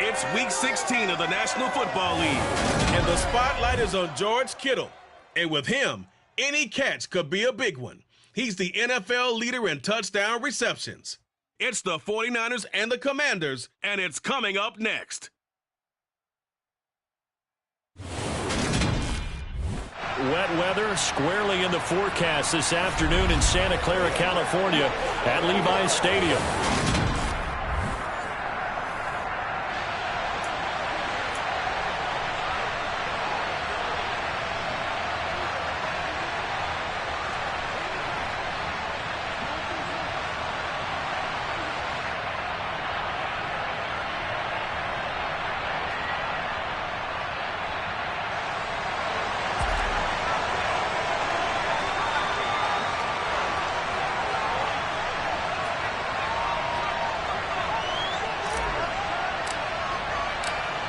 It's Week 16 of the National Football League, and the spotlight is on George Kittle. And with him, any catch could be a big one. He's the NFL leader in touchdown receptions. It's the 49ers and the Commanders, and it's coming up next. Wet weather squarely in the forecast this afternoon in Santa Clara, California at Levi's Stadium.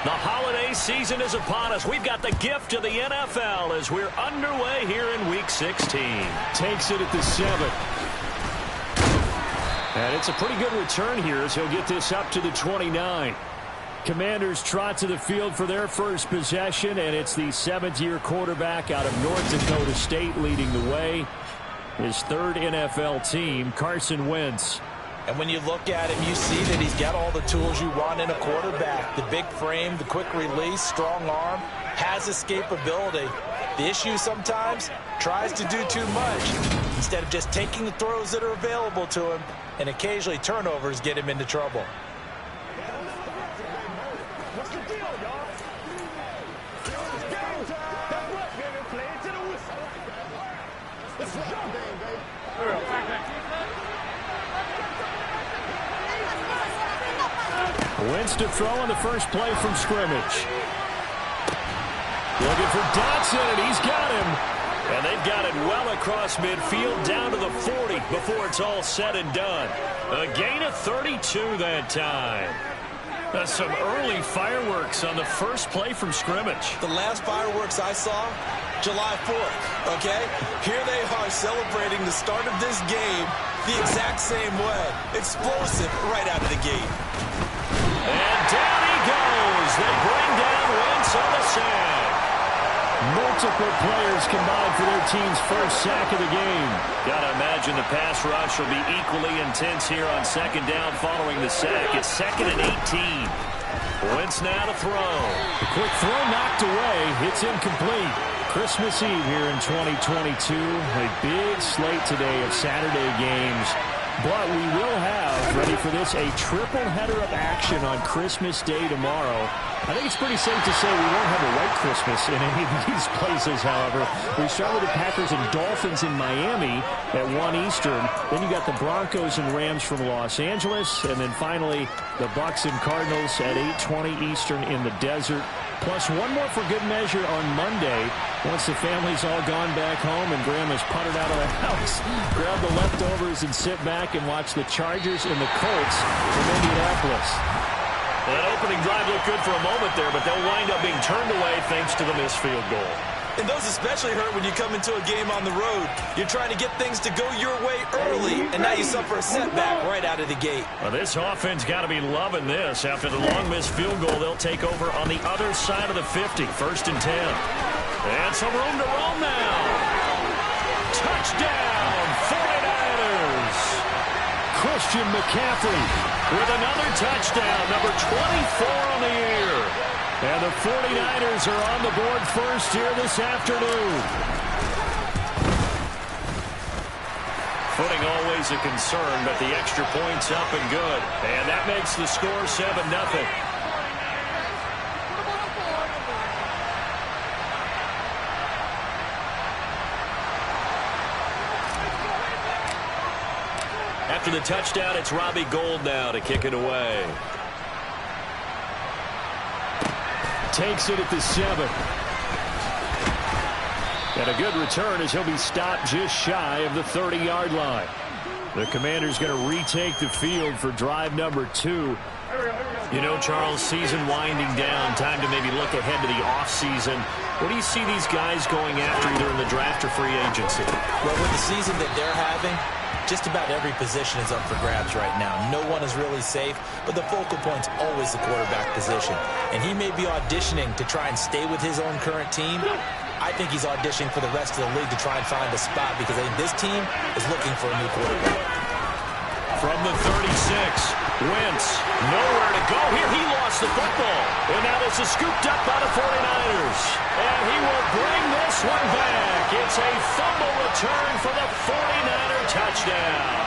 The holiday season is upon us. We've got the gift of the NFL as we're underway here in Week 16. Takes it at the 7. And it's a pretty good return here as he'll get this up to the 29. Commanders trot to the field for their first possession, and it's the 7th-year quarterback out of North Dakota State leading the way. His third NFL team, Carson Wentz. And when you look at him, you see that he's got all the tools you want in a quarterback. The big frame, the quick release, strong arm, has escapability. The issue sometimes, tries to do too much instead of just taking the throws that are available to him, and occasionally turnovers get him into trouble. What's the deal, y'all? It's game time. That's right, baby. Play it to the whistle. It's your game, baby. Wentz to throw on the first play from scrimmage. Looking for Dotson, and he's got him. And they've got it well across midfield down to the 40 before it's all said and done. A gain of 32 that time. That's some early fireworks on the first play from scrimmage. The last fireworks I saw, July 4th, okay? Here they are celebrating the start of this game the exact same way. Explosive right out of the gate. And down he goes. They bring down Wentz on the sack. Multiple players combined for their team's first sack of the game. Got to imagine the pass rush will be equally intense here on second down following the sack. It's 2nd and 18. Wentz now to throw. The quick throw knocked away. It's incomplete. Christmas Eve here in 2022. A big slate today of Saturday games. But we will have, ready for this, a triple header of action on Christmas Day tomorrow. I think it's pretty safe to say we won't have a white Christmas in any of these places, however. We start with the Packers and Dolphins in Miami at 1 Eastern. Then you got the Broncos and Rams from Los Angeles. And then finally, the Bucs and Cardinals at 8:20 Eastern in the desert. Plus one more for good measure on Monday. Once the family's all gone back home and Grandma's puttered out of the house, grab the leftovers and sit back and watch the Chargers and the Colts from Indianapolis. That opening drive looked good for a moment there, but they'll wind up being turned away thanks to the missed field goal. And those especially hurt when you come into a game on the road. You're trying to get things to go your way early, and now you suffer a setback right out of the gate. Well, this offense got to be loving this. After the long missed field goal, they'll take over on the other side of the 50, 1st and 10. And some room to roam now. Touchdown, 49ers. Christian McCaffrey with another touchdown, number 24 on the year. And the 49ers are on the board first here this afternoon. Footing always a concern, but the extra point's up and good. And that makes the score 7-0. After the touchdown, it's Robbie Gould now to kick it away. Takes it at the 7. And a good return as he'll be stopped just shy of the 30-yard line. The Commanders going to retake the field for drive number 2. You know, Charles, season winding down, time to maybe look ahead to the offseason. What do you see these guys going after either in the draft or free agency? Well, with the season that they're having, Just about every position is up for grabs right now. No one is really safe, but the focal point's always the quarterback position. And he may be auditioning to try and stay with his own current team. I think he's auditioning for the rest of the league to try and find a spot because I think this team is looking for a new quarterback. From the 36, Wentz, nowhere to go here. He lost the football. And now this is scooped up by the 49ers. And he will bring this one back. It's a fumble return for the 49er touchdown.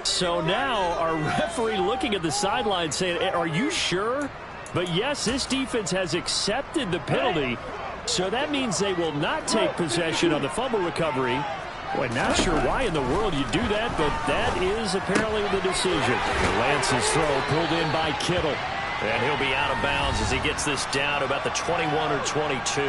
So now our referee looking at the sideline saying, are you sure? But yes, this defense has accepted the penalty, so that means they will not take possession on the fumble recovery. Boy, not sure why in the world you do that, but that is apparently the decision. Lance's throw pulled in by Kittle. And he'll be out of bounds as he gets this down about the 21 or 22.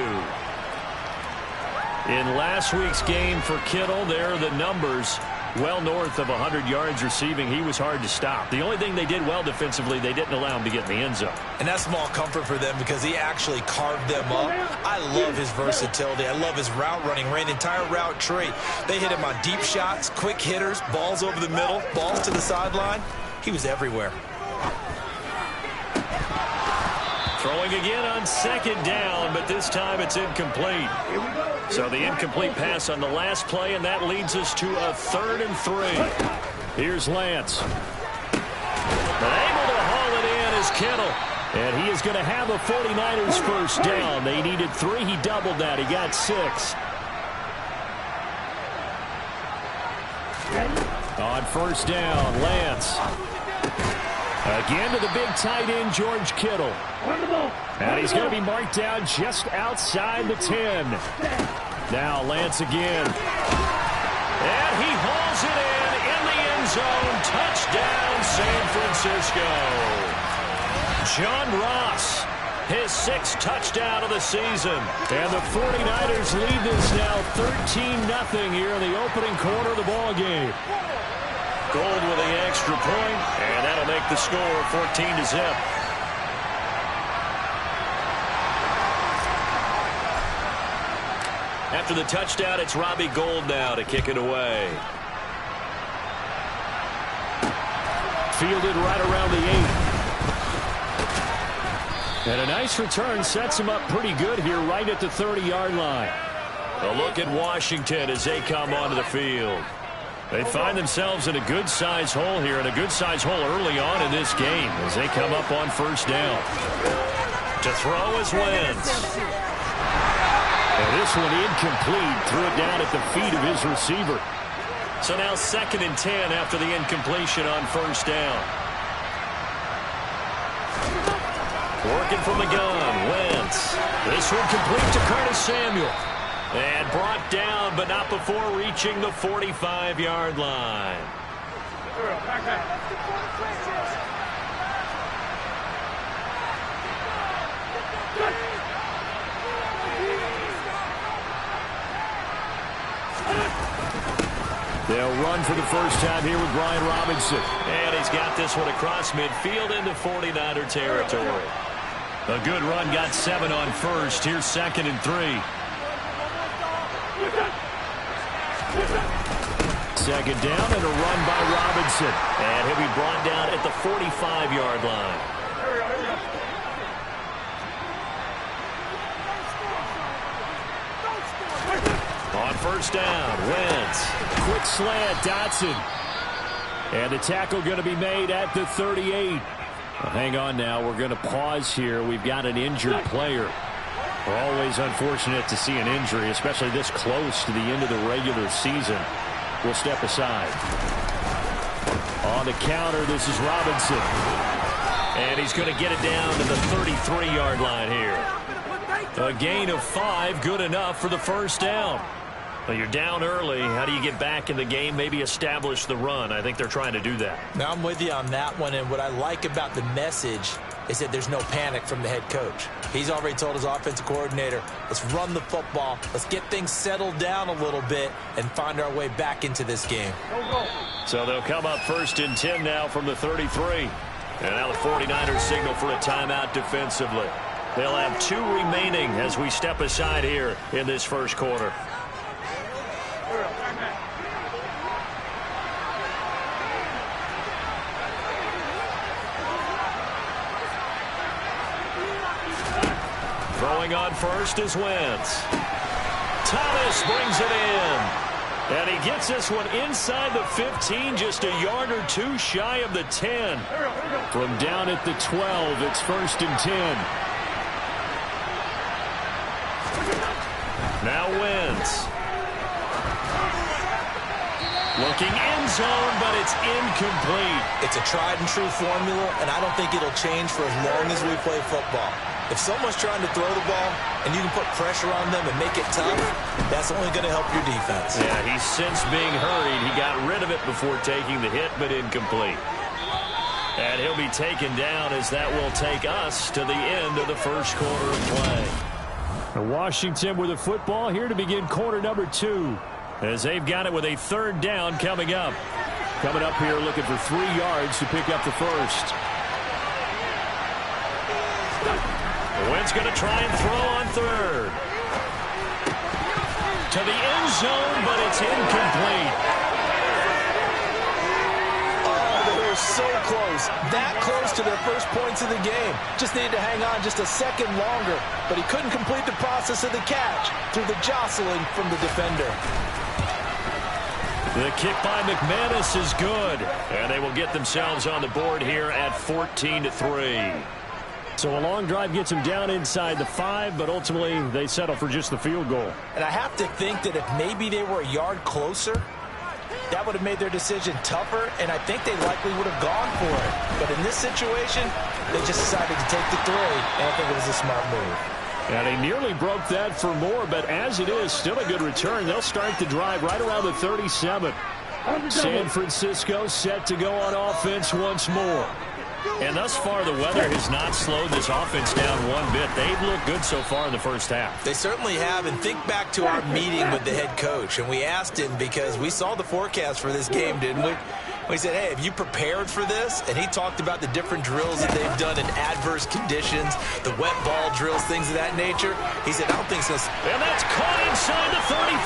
In last week's game for Kittle, there are the numbers. Well north of 100 yards receiving. He was hard to stop. The only thing they did well defensively, they didn't allow him to get in the end zone. And that's small comfort for them because he actually carved them up. I love his versatility. I love his route running. Ran the entire route tree. They hit him on deep shots, quick hitters, balls over the middle, balls to the sideline. He was everywhere. Throwing again on second down, but this time it's incomplete. So the incomplete pass on the last play, and that leads us to a 3rd and 3. Here's Lance. But able to haul it in is Kittle. And he is going to have a 49ers first down. They needed 3. He doubled that. He got 6. On first down, Lance. Again to the big tight end, George Kittle. And he's going to be marked down just outside the 10. Now Lance again. And he hauls it in the end zone. Touchdown, San Francisco. John Ross, his 6th touchdown of the season. And the 49ers lead this now 13-0 here in the opening quarter of the ball game. Gold with the extra point, and that'll make the score 14-0. After the touchdown, it's Robbie Gould now to kick it away. Fielded right around the 8. And a nice return sets him up pretty good here right at the 30-yard line. A look at Washington as they come onto the field. They find themselves in a good-sized hole here, and a good-sized hole early on in this game as they come up on first down. To throw is Wentz. And this one incomplete. Threw it down at the feet of his receiver. So now 2nd and 10 after the incompletion on first down. Working from the gun, Wentz. This one complete to Curtis Samuel. And brought down, but not before reaching the 45-yard line. They'll run for the first time here with Brian Robinson. And he's got this one across midfield into 49er territory. A good run, got 7 on first. Here's 2nd and 3. 2nd down and a run by Robinson. And he'll be brought down at the 45-yard line. On first down, Wentz. Quick slant, Dotson. And the tackle going to be made at the 38. Well, hang on now. We're going to pause here. We've got an injured player. We're always unfortunate to see an injury, especially this close to the end of the regular season. We'll step aside. On the counter, this is Robinson. And he's going to get it down to the 33-yard line here. A gain of 5, good enough for the first down. Well, you're down early. How do you get back in the game? Maybe establish the run. I think they're trying to do that. Now, I'm with you on that one, and what I like about the message is that there's no panic from the head coach. He's already told his offensive coordinator, let's run the football, let's get things settled down a little bit and find our way back into this game. So they'll come up 1st and 10 now from the 33. And now the 49ers signal for a timeout defensively. They'll have 2 remaining as we step aside here in this first quarter. Throwing on first is Wentz. Thomas brings it in. And he gets this one inside the 15, just a yard or 2 shy of the 10. From down at the 12, it's 1st and 10. Now Wentz. Looking end zone, but it's incomplete. It's a tried and true formula, and I don't think it'll change for as long as we play football. If someone's trying to throw the ball and you can put pressure on them and make it tough, that's only going to help your defense. Yeah, he's since being hurried. He got rid of it before taking the hit, but incomplete. And he'll be taken down as that will take us to the end of the first quarter of play. Washington with the football here to begin quarter number 2. As they've got it with a 3rd down coming up. Coming up here looking for 3 yards to pick up the first. Wentz going to try and throw on 3rd. To the end zone, but it's incomplete. Oh, they were so close. That close to their first points of the game. Just needed to hang on just a second longer, but he couldn't complete the process of the catch through the jostling from the defender. The kick by McManus is good, and they will get themselves on the board here at 14-3. So a long drive gets them down inside the 5, but ultimately they settle for just the field goal. And I have to think that if maybe they were a yard closer, that would have made their decision tougher, and I think they likely would have gone for it. But in this situation, they just decided to take the 3, and I think it was a smart move. And he nearly broke that for more, but as it is, still a good return. They'll start the drive right around the 37. San Francisco set to go on offense once more. And thus far, the weather has not slowed this offense down one bit. They've looked good so far in the first half. They certainly have. And think back to our meeting with the head coach. And we asked him, because we saw the forecast for this game, didn't we? We said, hey, have you prepared for this? And he talked about the different drills that they've done in adverse conditions, the wet ball drills, things of that nature. He said, I don't think so. And that's caught inside the 35.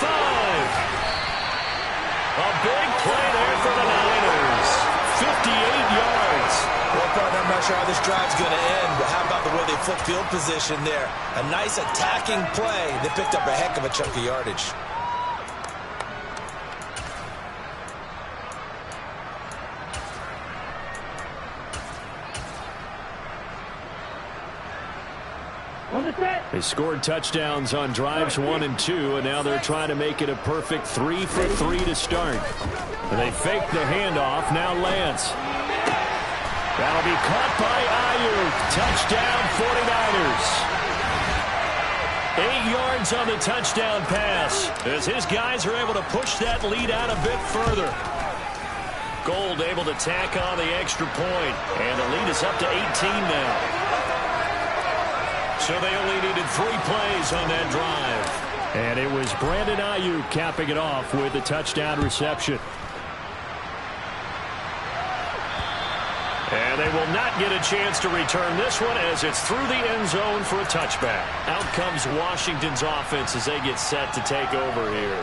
A big play there for the Niners. 58 yards. Well, partner, I'm not sure how this drive's going to end, but how about the way they flip field position there? A nice attacking play. They picked up a heck of a chunk of yardage. They scored touchdowns on drives 1 and 2, and now they're trying to make it a perfect 3 for 3 to start. And they fake the handoff. Now Lance. That'll be caught by Ayuk. Touchdown 49ers. 8 yards on the touchdown pass as his guys are able to push that lead out a bit further. Gold able to tack on the extra point, and the lead is up to 18 now. So they only needed 3 plays on that drive. And it was Brandon Ayuk capping it off with a touchdown reception. And they will not get a chance to return this one as it's through the end zone for a touchback. Out comes Washington's offense as they get set to take over here.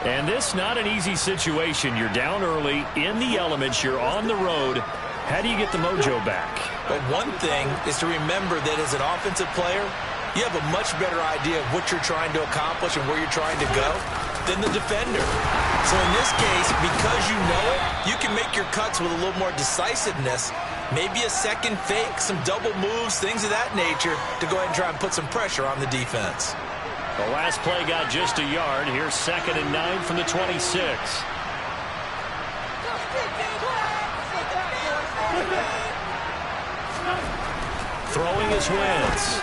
And this not an easy situation. You're down early, in the elements, you're on the road. How do you get the mojo back? But one thing is to remember that as an offensive player, you have a much better idea of what you're trying to accomplish and where you're trying to go than the defender. So in this case, because you know it, you can make your cuts with a little more decisiveness, maybe a second fake, some double moves, things of that nature, to go ahead and try and put some pressure on the defense. The last play got just a yard. Here's 2nd and 9 from the 26. Throwing is Wentz.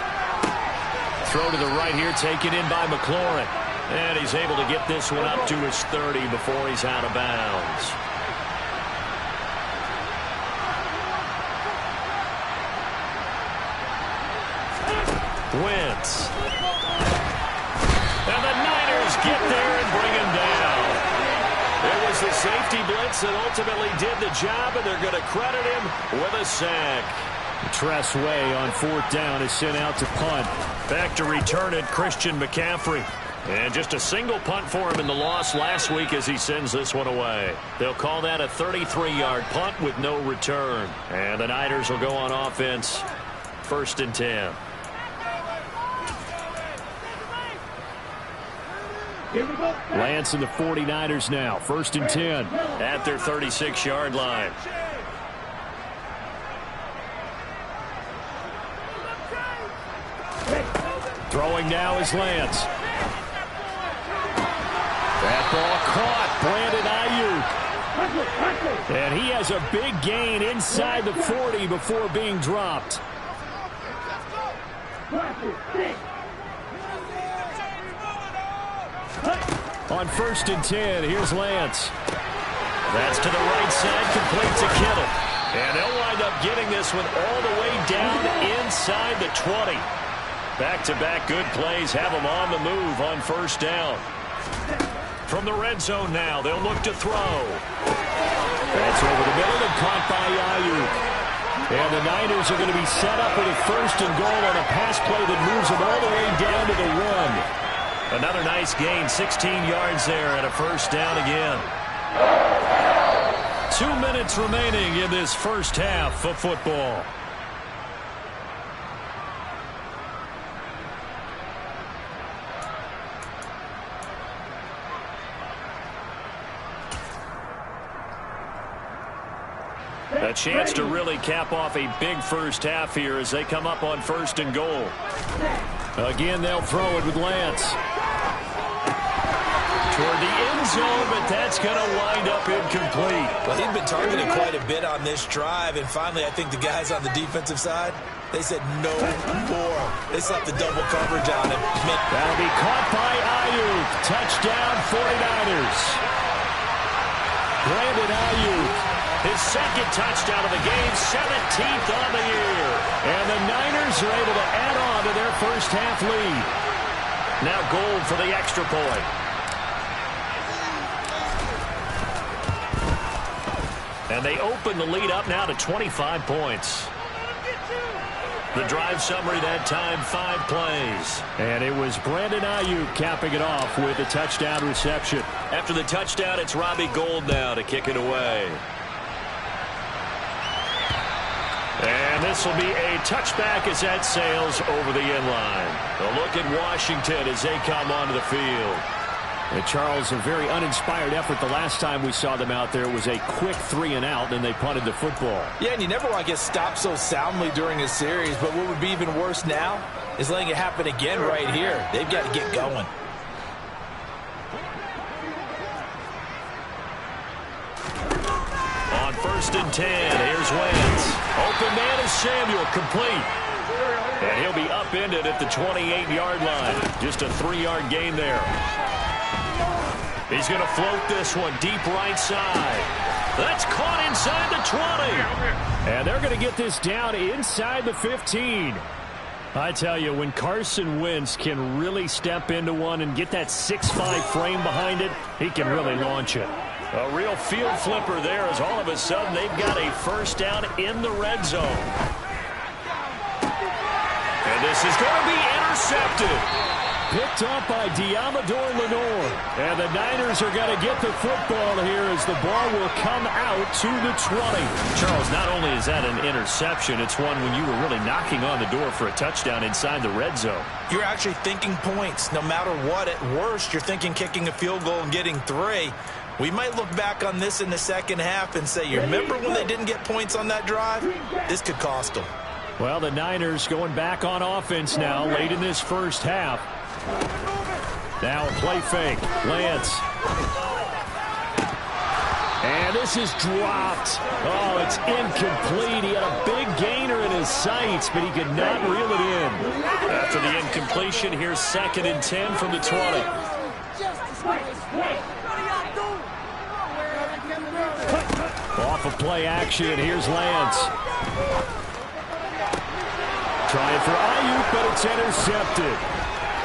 Throw to the right here, taken in by McLaurin. And he's able to get this one up to his 30 before he's out of bounds. Wentz. And the Niners get there and bring him down. It was the safety safety blitz that ultimately did the job, and they're going to credit him with a sack. Tressway on 4th down is sent out to punt. Back to return it, Christian McCaffrey. And just a single punt for him in the loss last week as he sends this one away. They'll call that a 33-yard punt with no return. And the Niners will go on offense, 1st and 10. Lance and the 49ers now, 1st and 10. At their 36-yard line. Throwing now is Lance. That ball caught. Brandon Ayuk. And he has a big gain inside the 40 before being dropped. On 1st and 10, here's Lance. That's to the right side, complete to Kittle. And they'll wind up getting this one all the way down inside the 20. Back-to-back good plays have them on the move on 1st down. From the red zone now, they'll look to throw. That's over the middle and caught by Ayuk. And the Niners are going to be set up with a 1st and goal on a pass play that moves them all the way down to the 1. Another nice gain, 16 yards there and a 1st down again. 2 minutes remaining in this first half of football. A chance to really cap off a big first half here as they come up on 1st and goal. Again, they'll throw it with Lance. Toward the end zone, but that's going to wind up incomplete. Well, he'd been targeted quite a bit on this drive, and finally I think the guys on the defensive side, they said no more. They slapped the double coverage on him. That'll be caught by Ayuk. Touchdown 49ers. Brandon Ayuk. His 2nd touchdown of the game, 17th on the year. And the Niners are able to add on to their first half lead. Now Gold for the extra point. And they open the lead up now to 25 points. The drive summary that time, 5 plays. And it was Brandon Ayuk capping it off with a touchdown reception. After the touchdown, it's Robbie Gould now to kick it away. And this will be a touchback as that sails over the end line. A look at Washington as they come onto the field. And Charles, a very uninspired effort. The last time we saw them out there was a quick 3 and out, and they punted the football. Yeah, and you never want to get stopped so soundly during a series, but what would be even worse now is letting it happen again right here. They've got to get going. On 1st and 10, here's Wentz. Open man is Samuel, complete. And he'll be upended at the 28-yard line. Just a 3-yard gain there. He's going to float this one deep right side. That's caught inside the 20. And they're going to get this down inside the 15. I tell you, when Carson Wentz can really step into one and get that 6'5" frame behind it, he can really launch it. A real field flipper there as all of a sudden they've got a 1st down in the red zone. And this is going to be intercepted. Picked up by Diamador Lenore. And the Niners are going to get the football here as the ball will come out to the 20. Charles, not only is that an interception, it's one when you were really knocking on the door for a touchdown inside the red zone. You're actually thinking points. No matter what, at worst, you're thinking kicking a field goal and getting 3. We might look back on this in the second half and say, you remember when they didn't get points on that drive? This could cost them. Well, the Niners going back on offense now late in this first half. Now a play fake. Lance. And this is dropped. Oh, it's incomplete. He had a big gainer in his sights, but he could not reel it in. After the incompletion, here's 2nd and 10 from the 20. Off of play action, here's Lance. Trying for Ayuk, but it's intercepted.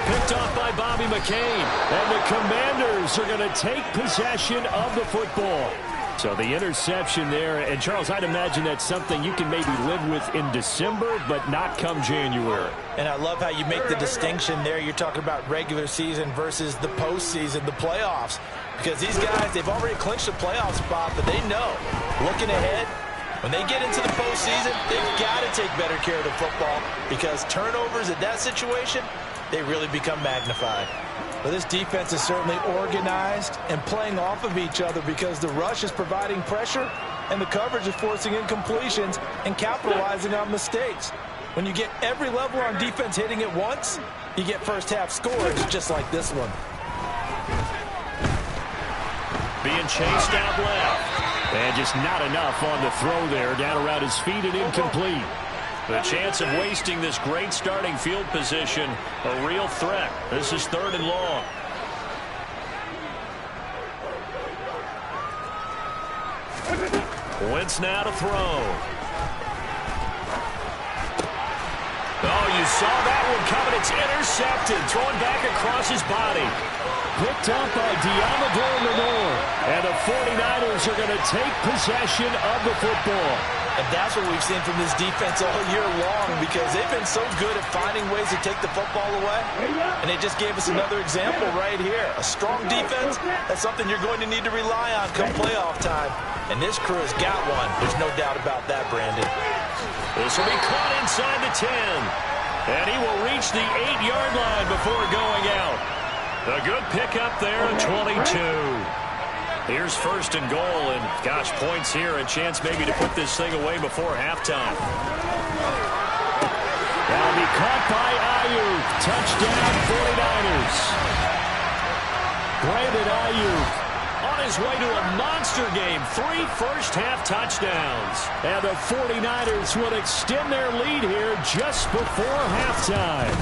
picked off by Bobby McCain. And the Commanders are going to take possession of the football. So the interception there. And, Charles, I'd imagine that's something you can maybe live with in December, but not come January. And I love how you make the distinction there. You're talking about regular season versus the postseason, the playoffs. Because these guys, they've already clinched a playoff spot, but they know, looking ahead, when they get into the postseason, they've got to take better care of the football because turnovers in that situation, they really become magnified. Well, this defense is certainly organized and playing off of each other because the rush is providing pressure and the coverage is forcing incompletions and capitalizing on mistakes. When you get every level on defense hitting at once, you get first half scores just like this one. Being chased out left. And just not enough on the throw there. Down around his feet and incomplete. The chance of wasting this great starting field position, a real threat. This is 3rd and long. Wentz now to throw. Oh, you saw that one coming. It's intercepted. Thrown back across his body. Picked up by Diamador Lenore. And the 49ers are going to take possession of the football. And that's what we've seen from this defense all year long because they've been so good at finding ways to take the football away. And they just gave us another example right here. A strong defense, that's something you're going to need to rely on come playoff time. And this crew has got one. There's no doubt about that, Brandon. This will be caught inside the 10. And he will reach the 8-yard line before going out. A good pickup there at 22. Here's 1st and goal, and gosh, points here, a chance maybe to put this thing away before halftime. That'll be caught by Ayuk. Touchdown 49ers. Brandon Ayuk On his way to a monster game, 3 first-half touchdowns. And the 49ers will extend their lead here just before halftime.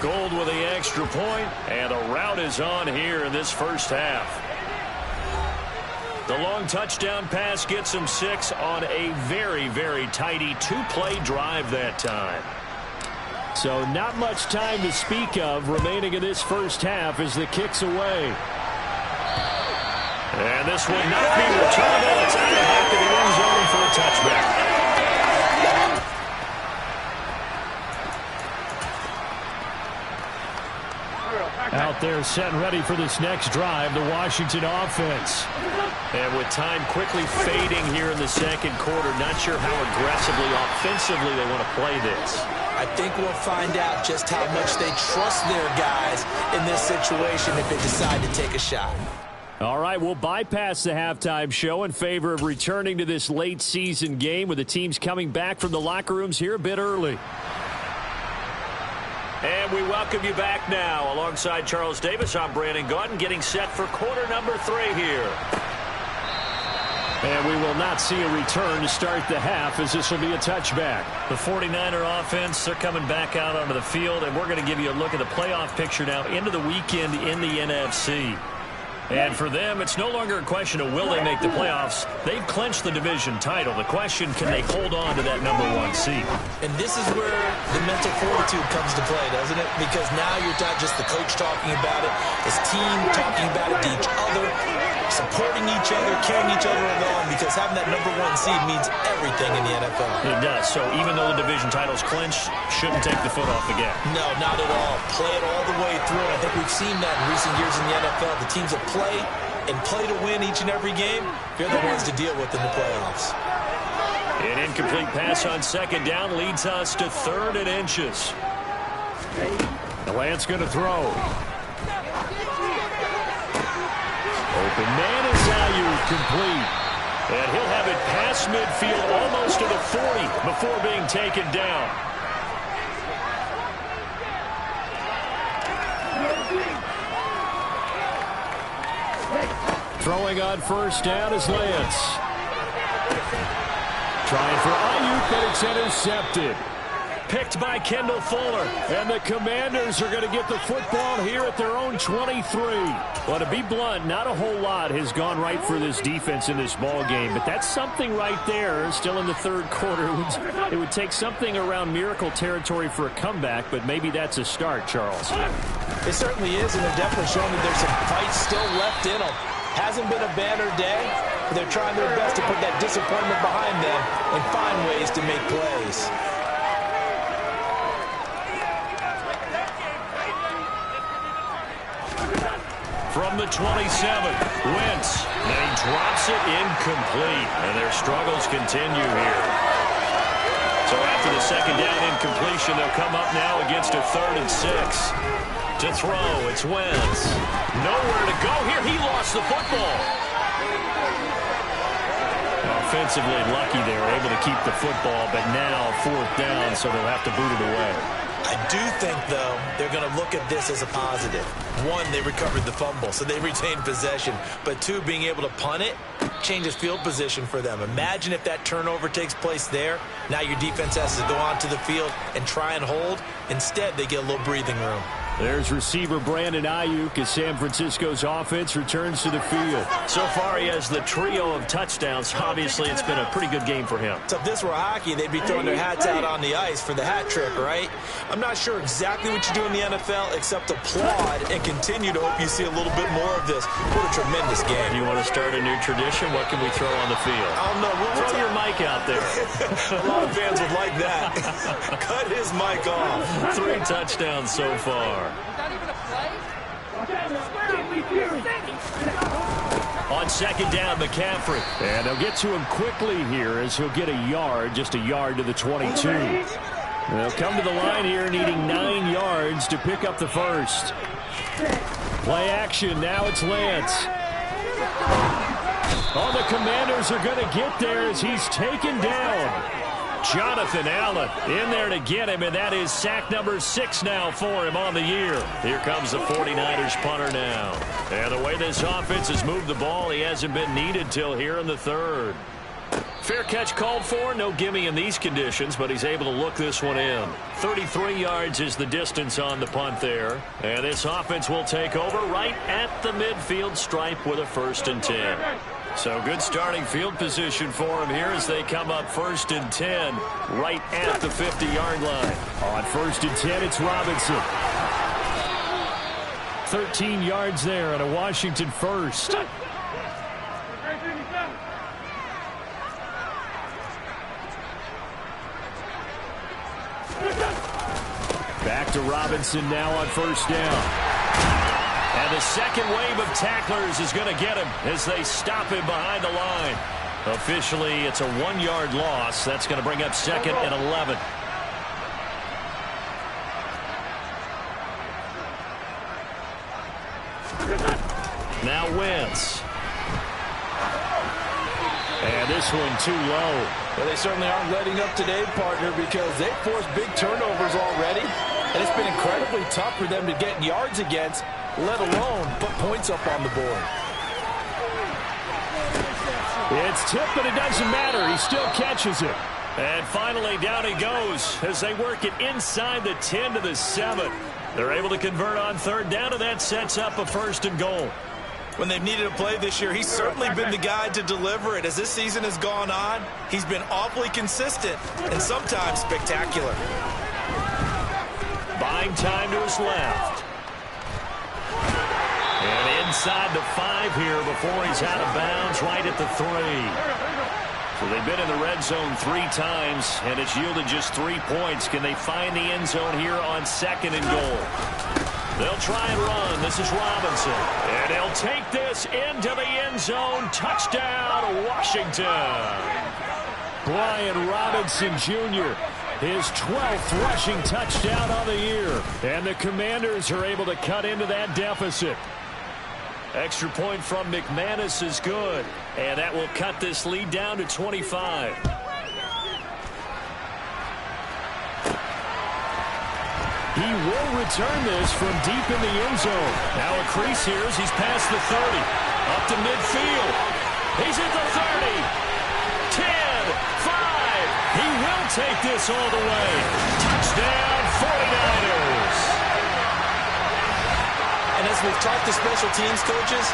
Gold with the extra point, and a rout is on here in this first half. The long touchdown pass gets him 6 on a very, very tidy 2-play drive that time. So not much time to speak of remaining in this first half as the kick's away. And this will not be returnable. It's out of the back of the end zone for a touchback. Out there set and ready for this next drive, the Washington offense. And with time quickly fading here in the second quarter, not sure how aggressively, offensively they want to play this. I think we'll find out just how much they trust their guys in this situation if they decide to take a shot. All right, we'll bypass the halftime show in favor of returning to this late season game with the teams coming back from the locker rooms here a bit early. And we welcome you back now. Alongside Charles Davis, I'm Brandon Gaudin, getting set for quarter number 3 here. And we will not see a return to start the half as this will be a touchback. The 49er offense, they're coming back out onto the field, and we're going to give you a look at the playoff picture now into the weekend in the NFC. And for them, it's no longer a question of will they make the playoffs. They've clinched the division title. The question, can they hold on to that number 1 seed? And this is where the mental fortitude comes to play, doesn't it? Because now you're not just the coach talking about it, this team talking about it to each other, supporting each other, carrying each other along, because having that number 1 seed means everything in the NFL. It does. So even though the division title's clinched, shouldn't take the foot off the gas. No, not at all. Play it all the way through. I think we've seen that in recent years in the NFL. The teams that play and play to win each and every game, they're the ones to deal with in the playoffs. An incomplete pass on second down leads us to 3rd and inches. The Lance going to throw. Open man is Ayuk, complete. And he'll have it past midfield almost to the 40 before being taken down. Throwing on first down is Lance. Trying for Ayuk, but it's intercepted. picked by Kendall Fuller. And the Commanders are going to get the football here at their own 23. Well, to be blunt, not a whole lot has gone right for this defense in this ball game, but that's something right there. Still in the third quarter. It would take something around miracle territory for a comeback, but maybe that's a start, Charles. It certainly is, and they're definitely showing that there's some fight still left in them. Hasn't been a banner day, but they're trying their best to put that disappointment behind them and find ways to make plays. From the 27, Wentz. And he drops it incomplete, and their struggles continue here. So after the second down incompletion, they'll come up now against a 3rd and 6. To throw, it's Wentz. Nowhere to go here. He lost the football. Offensively lucky they were able to keep the football, but now 4th down, so they'll have to boot it away. I do think, though, they're going to look at this as a positive. One, they recovered the fumble, so they retained possession. But two, being able to punt it changes field position for them. Imagine if that turnover takes place there. Now your defense has to go onto the field and try and hold. Instead, they get a little breathing room. There's receiver Brandon Ayuk as San Francisco's offense returns to the field. So far, he has the trio of touchdowns. Obviously, it's been a pretty good game for him. So if this were hockey, they'd be throwing their hats out on the ice for the hat trick, right? I'm not sure exactly what you do in the NFL except applaud and continue to hope you see a little bit more of this. What a tremendous game. You want to start a new tradition? What can we throw on the field? I don't know. We'll throw your mic out there. A lot of fans would like that. Cut his mic off. 3 touchdowns so far. On second down, McCaffrey. And they'll get to him quickly here as he'll get a yard, just a yard to the 22. They'll come to the line here needing 9 yards to pick up the first. Play action, now it's Lance. Oh, the Commanders are going to get there as he's taken down. Jonathan Allen in there to get him, and that is sack number 6 now for him on the year. Here comes the 49ers punter now. And the way this offense has moved the ball, he hasn't been needed till here in the 3rd. Fair catch called for, no gimme in these conditions, but he's able to look this one in. 33 yards is the distance on the punt there. And this offense will take over right at the midfield stripe with a 1st and 10. So good starting field position for him here as they come up 1st and 10 right at the 50-yard line. On 1st and 10, it's Robinson. 13 yards there on a Washington 1st. Back to Robinson now on 1st down. And the second wave of tacklers is going to get him as they stop him behind the line. Officially, it's a 1-yard loss. That's going to bring up 2nd and 11. Now Wentz. And this one too low. Well, they certainly aren't letting up today, partner, because they've forced big turnovers already. And it's been incredibly tough for them to get yards against, let alone put points up on the board. It's tipped, but it doesn't matter. He still catches it. And finally, down he goes as they work it inside the 10 to the 7. They're able to convert on 3rd down, and that sets up a 1st and goal. When they've needed a play this year, he's certainly been the guy to deliver it. As this season has gone on, he's been awfully consistent and sometimes spectacular. Buying time to his left. And inside the 5 here before he's out of bounds right at the 3. So they've been in the red zone 3 times, and it's yielded just 3 points. Can they find the end zone here on 2nd and goal? They'll try and run. This is Robinson. And he'll take this into the end zone. Touchdown, Washington. Brian Robinson Jr., his 12th rushing touchdown on the year. And the Commanders are able to cut into that deficit. Extra point from McManus is good. And that will cut this lead down to 25. He will return this from deep in the end zone. Now a crease here as he's past the 30. Up to midfield. He's at the 30. 10, 5. He will take this all the way. down, 49ers. And as we've talked to special teams coaches,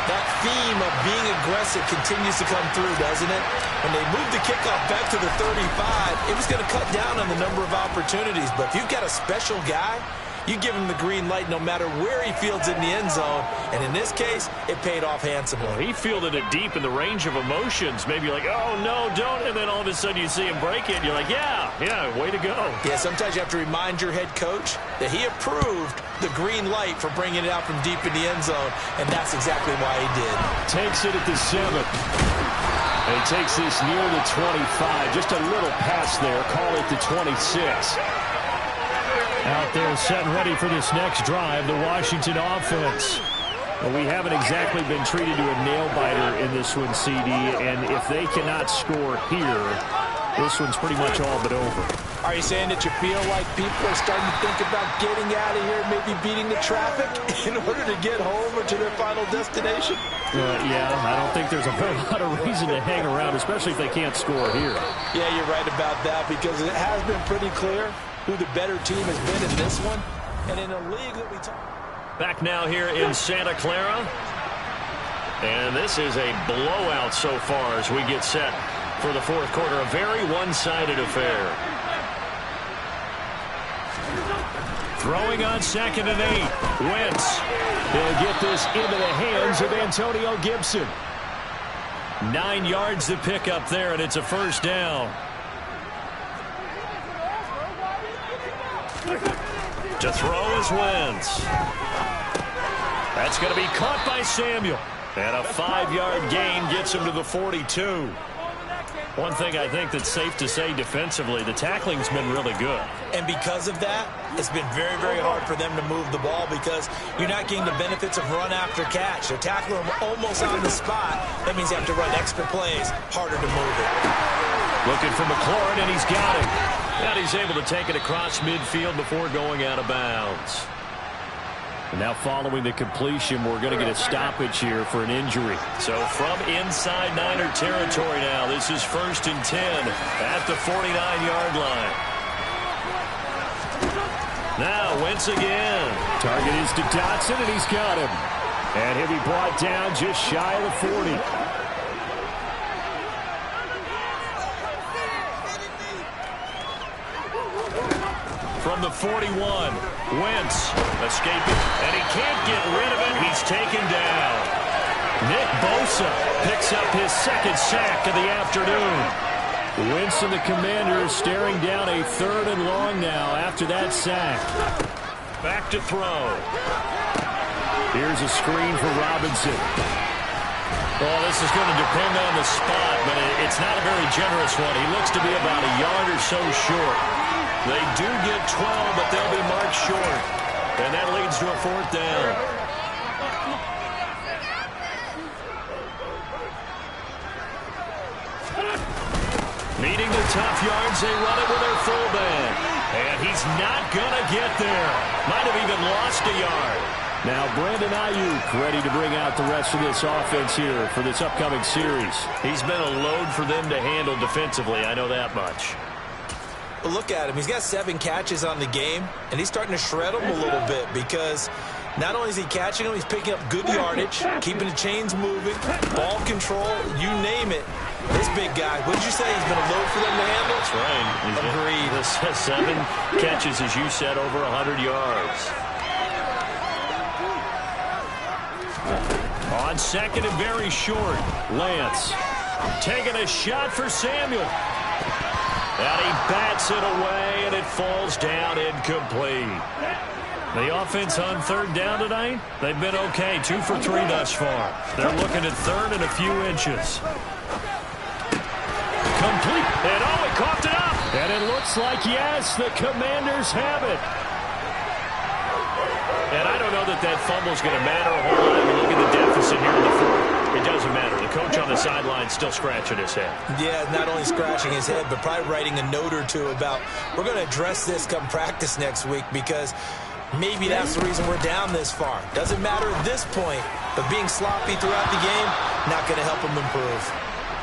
that theme of being aggressive continues to come through, doesn't it? When they moved the kickoff back to the 35, it was going to cut down on the number of opportunities. But if you've got a special guy, you give him the green light no matter where he fields in the end zone. And in this case, it paid off handsomely. Well, he fielded it deep in the range of emotions. Maybe you're like, oh, no, don't. And then all of a sudden you see him break it. And you're like, yeah, way to go. Yeah, sometimes you have to remind your head coach that he approved the green light for bringing it out from deep in the end zone. And that's exactly why he did. Takes it at the 7. And he takes this near the 25. Just a little pass there. Call it the 26. Out there set and ready for this next drive, the Washington offense. Well, we haven't exactly been treated to a nail-biter in this one, CD, and if they cannot score here, this one's pretty much all but over. Are you saying that you feel like people are starting to think about getting out of here, maybe beating the traffic in order to get home or to their final destination? Yeah, I don't think there's a whole lot of reason to hang around, especially if they can't score here. Yeah, you're right about that, because it has been pretty clear who the better team has been in this one. And in a league that we talk... Back now here in Santa Clara. And this is a blowout so far as we get set for the fourth quarter. A very one-sided affair. Throwing on 2nd and 8. Wentz. He'll get this into the hands of Antonio Gibson. 9 yards to pick up there, and it's a first down. To throw is Wentz. That's going to be caught by Samuel. And a 5-yard gain gets him to the 42. One thing I think that's safe to say defensively, the tackling's been really good. And because of that, it's been very, very hard for them to move the ball because you're not getting the benefits of run after catch. They're tackling them almost on the spot. That means you have to run extra plays, harder to move it. Looking for McLaurin, and he's got it. And he's able to take it across midfield before going out of bounds. And now following the completion, we're going to get a stoppage here for an injury. So from inside Niner territory now, this is 1st and 10 at the 49-yard line. Now Wentz again. Target is to Dotson, and he's got him. And he'll be brought down just shy of the 40. From the 41, Wentz escaping, and he can't get rid of it. He's taken down. Nick Bosa picks up his 2nd sack of the afternoon. Wentz and the Commanders staring down a 3rd and long now after that sack. Back to throw. Here's a screen for Robinson. Well, this is going to depend on the spot, but it's not a very generous one. He looks to be about a yard or so short. They do get 12, but they'll be marked short. And that leads to a 4th down. Needing the tough yards, they run it with their fullback. And he's not going to get there. Might have even lost a yard. Now Brandon Ayuk ready to bring out the rest of this offense here for this upcoming series. He's been a load for them to handle defensively, I know that much. But look at him. He's got 7 catches on the game, and he's starting to shred them a little bit because not only is he catching them, he's picking up good yardage, keeping the chains moving, ball control, you name it. This big guy, what did you say? He's been a load for them to handle? That's right. Agreed. 7 catches, as you said, over 100 yards. On 2nd and very short, Lance taking a shot for Samuel. And he bats it away, and it falls down incomplete. The offense on 3rd down tonight, they've been okay. 2 for 3 thus far. They're looking at 3rd and a few inches. Complete. And he coughed it up. And it looks like, yes, the Commanders have it. And I don't know that fumble's going to matter a whole lot. You look at the deficit here in the 4th. It doesn't matter. The coach on the sideline still scratching his head. Yeah, not only scratching his head, but probably writing a note or two about, we're going to address this come practice next week because maybe that's the reason we're down this far. Doesn't matter at this point, but being sloppy throughout the game, not going to help him improve.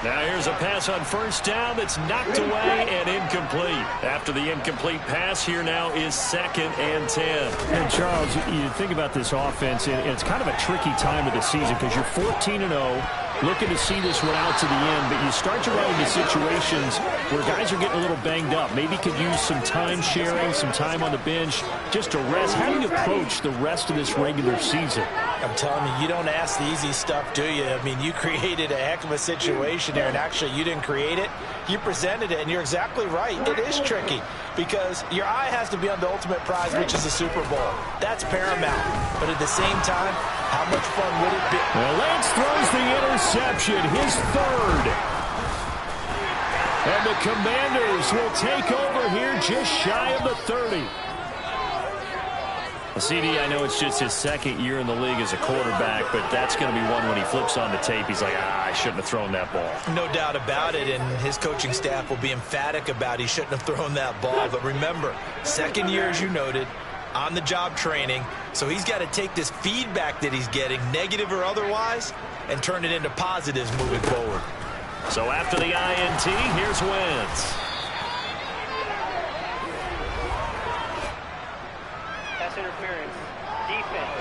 Now here's a pass on first down that's knocked away and incomplete. After the incomplete pass, here now is 2nd and 10. And Charles, you think about this offense, and it's kind of a tricky time of the season because you're 14-0, looking to see this one out to the end, but you start to run into situations where guys are getting a little banged up. Maybe could use some time sharing, some time on the bench just to rest. How do you approach the rest of this regular season? I'm telling you, you don't ask the easy stuff, do you? I mean, you created a heck of a situation there, and actually you didn't create it. You presented it, and you're exactly right. It is tricky because your eye has to be on the ultimate prize, which is the Super Bowl. That's paramount. But at the same time, how much fun would it be? Well, Lance throws the interception, his 3rd. And the Commanders will take over here just shy of the 30. CD, I know it's just his 2nd year in the league as a quarterback, but that's going to be one when he flips on the tape. He's like, I shouldn't have thrown that ball. No doubt about it, and his coaching staff will be emphatic about he shouldn't have thrown that ball. But remember, 2nd year, as you noted, on-the-job training, so he's got to take this feedback that he's getting, negative or otherwise, and turn it into positives moving forward. So after the INT, here's Wentz. Pass interference. Defense.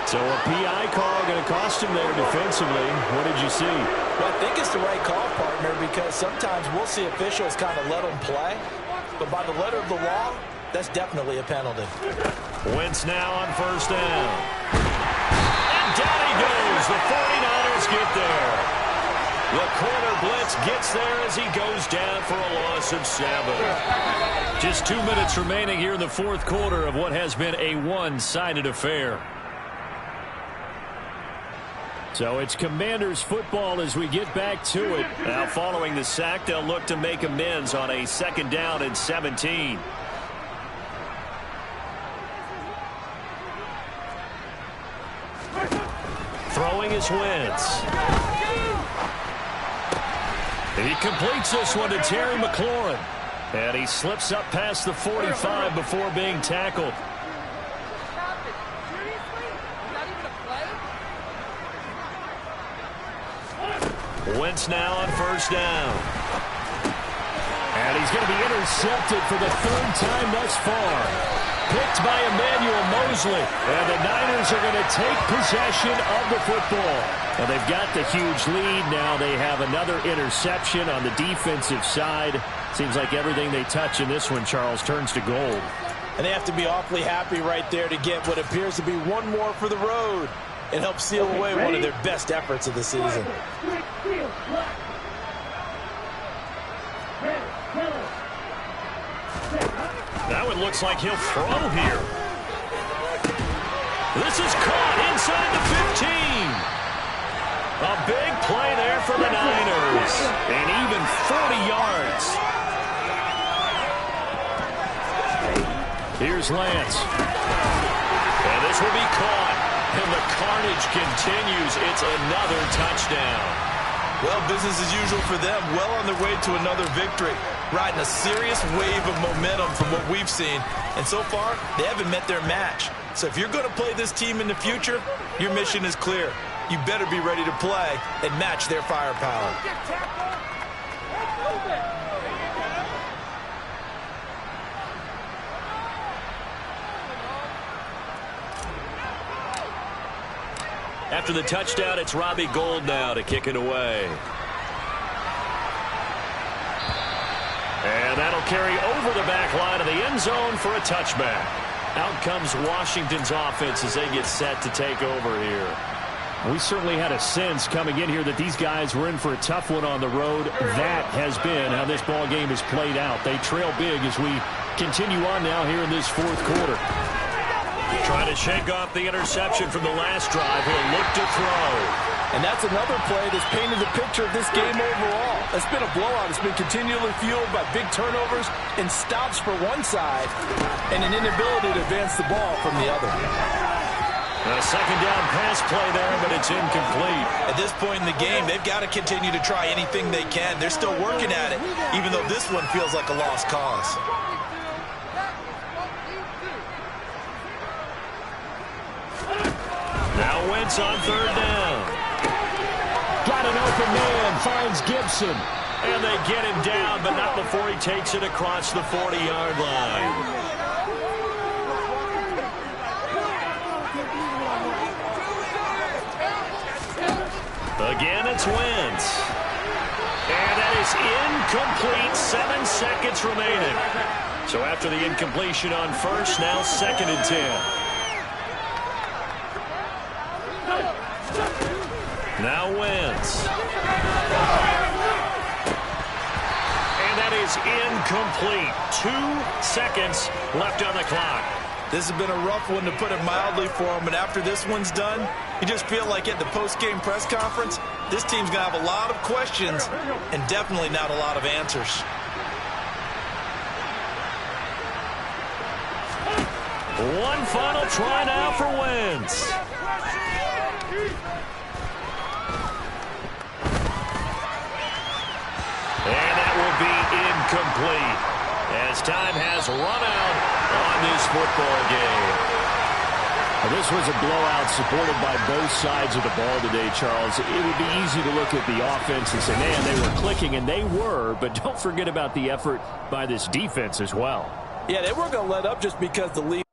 So a PI call going to cost him there defensively. What did you see? Well, I think it's the right call, partner, because sometimes we'll see officials kind of let them play, but by the letter of the law, that's definitely a penalty. Wentz now on first down. And down he goes. The 49ers get there. The corner blitz gets there as he goes down for a loss of 7. Just 2 minutes remaining here in the 4th quarter of what has been a one-sided affair. So it's Commanders football as we get back to it. Now following the sack, they'll look to make amends on a 2nd down and 17. Throwing is Wentz. He completes this one to Terry McLaurin. And he slips up past the 45 before being tackled. Wentz now on first down. And he's going to be intercepted for the 3rd time thus far. Picked by Emmanuel Mosley. And the Niners are going to take possession of the football. And they've got the huge lead. Now they have another interception on the defensive side. Seems like everything they touch in this one, Charles, turns to gold. And they have to be awfully happy right there to get what appears to be one more for the road and help seal away one of their best efforts of the season. Now it looks like he'll throw here. This is caught inside the 15. A big play there for the Niners. And even 40 yards. Here's Lance. And this will be caught. And the carnage continues. It's another touchdown. Well, business as usual for them. Well on their way to another victory. Riding a serious wave of momentum from what we've seen. And so far, they haven't met their match. So if you're going to play this team in the future, your mission is clear. You better be ready to play and match their firepower. After the touchdown, it's Robbie Gould now to kick it away. And that'll carry over the back line of the end zone for a touchback. Out comes Washington's offense as they get set to take over here. We certainly had a sense coming in here that these guys were in for a tough one on the road. That has been how this ball game has played out. They trail big as we continue on now here in this 4th quarter. Trying to shake off the interception from the last drive. He'll look to throw. And that's another play that's painted the picture of this game overall. It's been a blowout. It's been continually fueled by big turnovers and stops for one side and an inability to advance the ball from the other. A 2nd down pass play there, but it's incomplete. At this point in the game, they've got to continue to try anything they can. They're still working at it, even though this one feels like a lost cause. Now Wentz on third down. Got an open man, finds Gibson. And they get him down, but not before he takes it across the 40-yard line. Again, it's Wentz. And that is incomplete. 7 seconds remaining. So after the incompletion on first, now 2nd and 10. Now Wentz. And that is incomplete. 2 seconds left on the clock. This has been a rough one, to put it mildly, for him. And after this one's done, you just feel like at the post-game press conference, this team's going to have a lot of questions and definitely not a lot of answers. One final try now for Wentz. And that will be incomplete, as time has run out on this football game. Well, this was a blowout supported by both sides of the ball today, Charles. It would be easy to look at the offense and say, man, they were clicking, and they were, but don't forget about the effort by this defense as well. Yeah, they weren't going to let up just because the lead